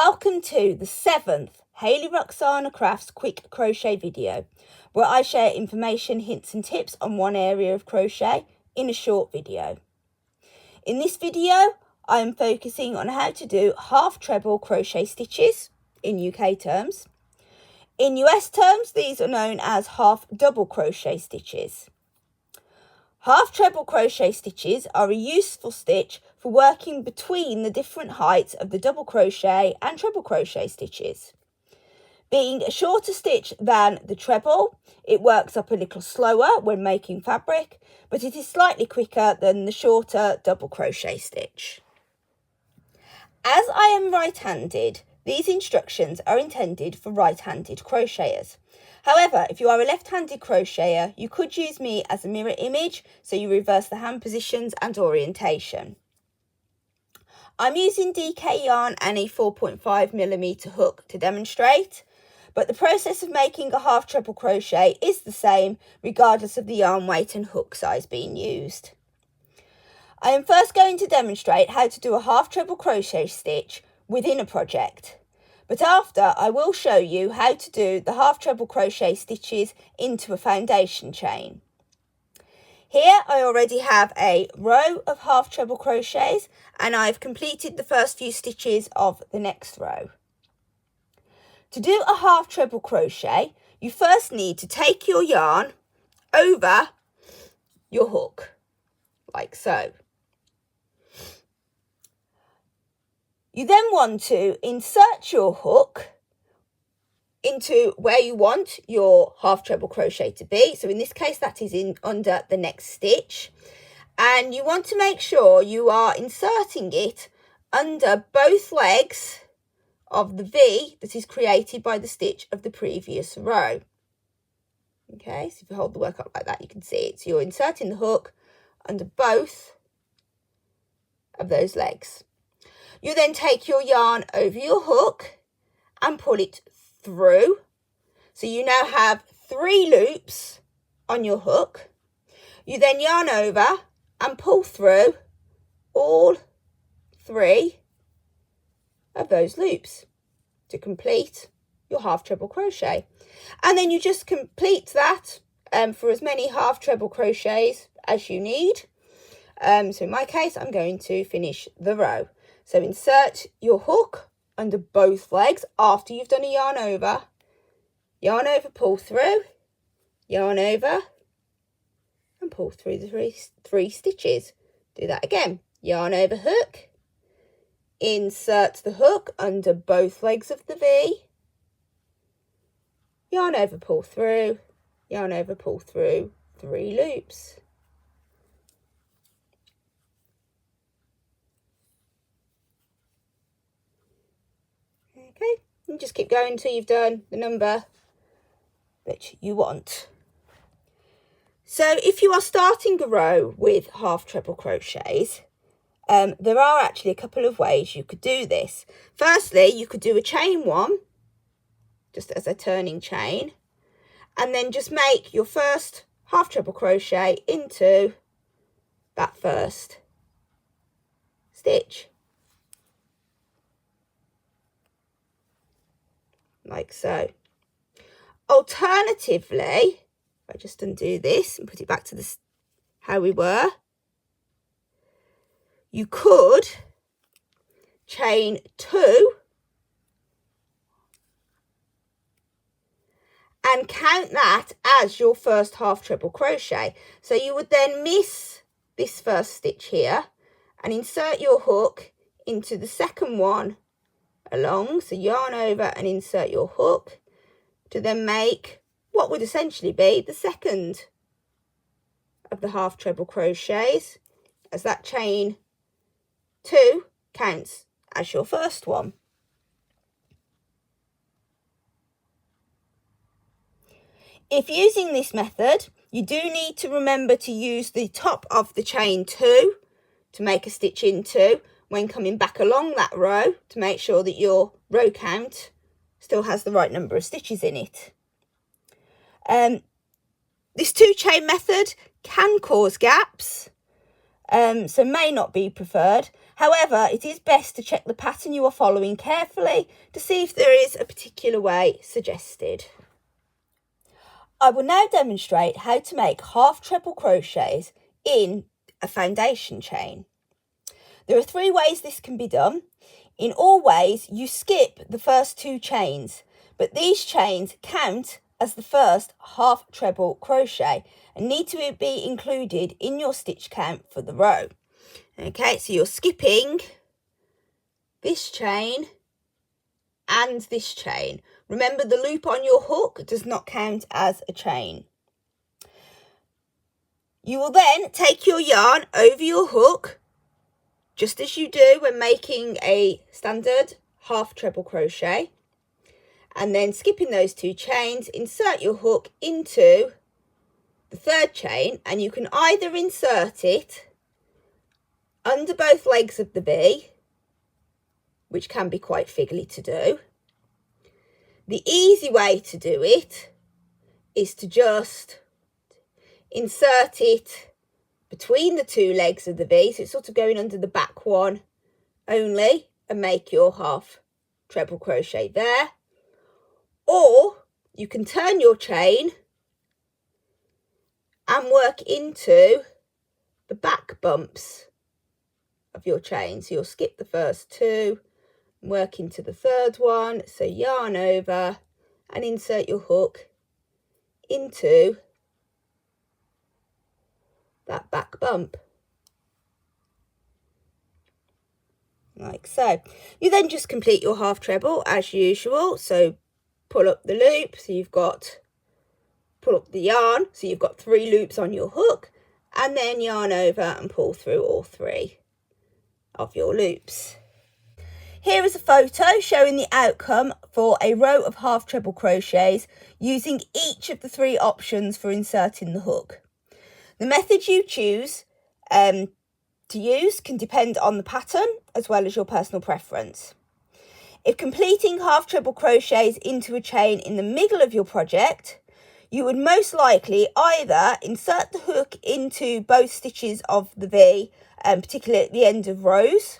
Welcome to the 7th Hayley-Roxanna Crafts quick crochet video, where I share information, hints and tips on one area of crochet in a short video. In this video, I am focusing on how to do half treble crochet stitches in UK terms. In US terms, these are known as half double crochet stitches. Half treble crochet stitches are a useful stitch for working between the different heights of the double crochet and treble crochet stitches. Being a shorter stitch than the treble, it works up a little slower when making fabric, but it is slightly quicker than the shorter double crochet stitch. As I am right-handed, these instructions are intended for right-handed crocheters. However, if you are a left-handed crocheter, you could use me as a mirror image, so you reverse the hand positions and orientation. I'm using DK yarn and a 4.5mm hook to demonstrate, but the process of making a half treble crochet is the same regardless of the yarn weight and hook size being used. I am first going to demonstrate how to do a half treble crochet stitch within a project. But after, I will show you how to do the half treble crochet stitches into a foundation chain. Here I already have a row of half treble crochets and I've completed the first few stitches of the next row. To do a half treble crochet, you first need to take your yarn over your hook, like so. You then want to insert your hook into where you want your half treble crochet to be. So in this case, that is in under the next stitch. And you want to make sure you are inserting it under both legs of the V that is created by the stitch of the previous row. Okay, so if you hold the work up like that, you can see it. So you're inserting the hook under both of those legs. You then take your yarn over your hook and pull it through. So you now have 3 loops on your hook. You then yarn over and pull through all 3 of those loops to complete your half treble crochet. And then you just complete that for as many half treble crochets as you need. So in my case, I'm going to finish the row. So insert your hook under both legs after you've done a yarn over, pull through, yarn over, and pull through the three stitches. Do that again. Yarn over hook, insert the hook under both legs of the V, yarn over, pull through, yarn over, pull through 3 loops. Okay, and just keep going until you've done the number that you want. So if you are starting a row with half treble crochets, there are actually a couple of ways you could do this. Firstly, you could do a chain 1, just as a turning chain, and then just make your first half treble crochet into that first stitch. Like so. Alternatively, if I just undo this and put it back to this how we were, you could chain 2 and count that as your first half treble crochet. So you would then miss this first stitch here and insert your hook into the second one along, so yarn over and insert your hook to then make what would essentially be the second of the half treble crochets, as that chain 2 counts as your first one. If using this method, you do need to remember to use the top of the chain 2 to make a stitch into when coming back along that row to make sure that your row count still has the right number of stitches in it. This 2 chain method can cause gaps, so may not be preferred. However, it is best to check the pattern you are following carefully to see if there is a particular way suggested. I will now demonstrate how to make half treble crochets in a foundation chain. There are 3 ways this can be done. In all ways, you skip the first 2 chains, but these chains count as the first half treble crochet and need to be included in your stitch count for the row. Okay, so you're skipping this chain and this chain. Remember, the loop on your hook does not count as a chain. You will then take your yarn over your hook, just as you do when making a standard half treble crochet, and then skipping those 2 chains, insert your hook into the 3rd chain, and you can either insert it under both legs of the V, which can be quite fiddly to do. The easy way to do it is to just insert it between the 2 legs of the V, so it's sort of going under the back one only, and make your half treble crochet there. Or you can turn your chain and work into the back bumps of your chain. So you'll skip the first 2, work into the 3rd one, so yarn over and insert your hook into that back bump, like so. You then just complete your half treble as usual, so pull up the loop, so you've got, pull up the yarn, so you've got 3 loops on your hook, and then yarn over and pull through all 3 of your loops. Here is a photo showing the outcome for a row of half treble crochets using each of the 3 options for inserting the hook. The method you choose to use can depend on the pattern as well as your personal preference. If completing half treble crochets into a chain in the middle of your project, you would most likely either insert the hook into both stitches of the V, particularly at the end of rows,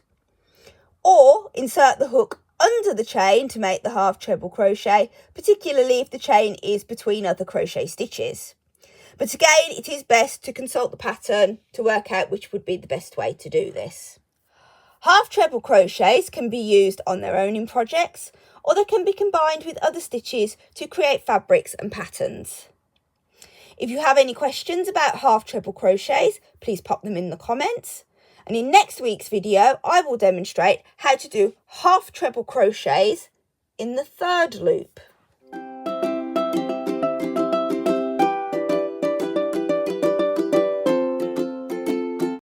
or insert the hook under the chain to make the half treble crochet, particularly if the chain is between other crochet stitches. But again, it is best to consult the pattern to work out which would be the best way to do this. Half treble crochets can be used on their own in projects, or they can be combined with other stitches to create fabrics and patterns. If you have any questions about half treble crochets, please pop them in the comments. And in next week's video, I will demonstrate how to do half treble crochets in the 3rd loop.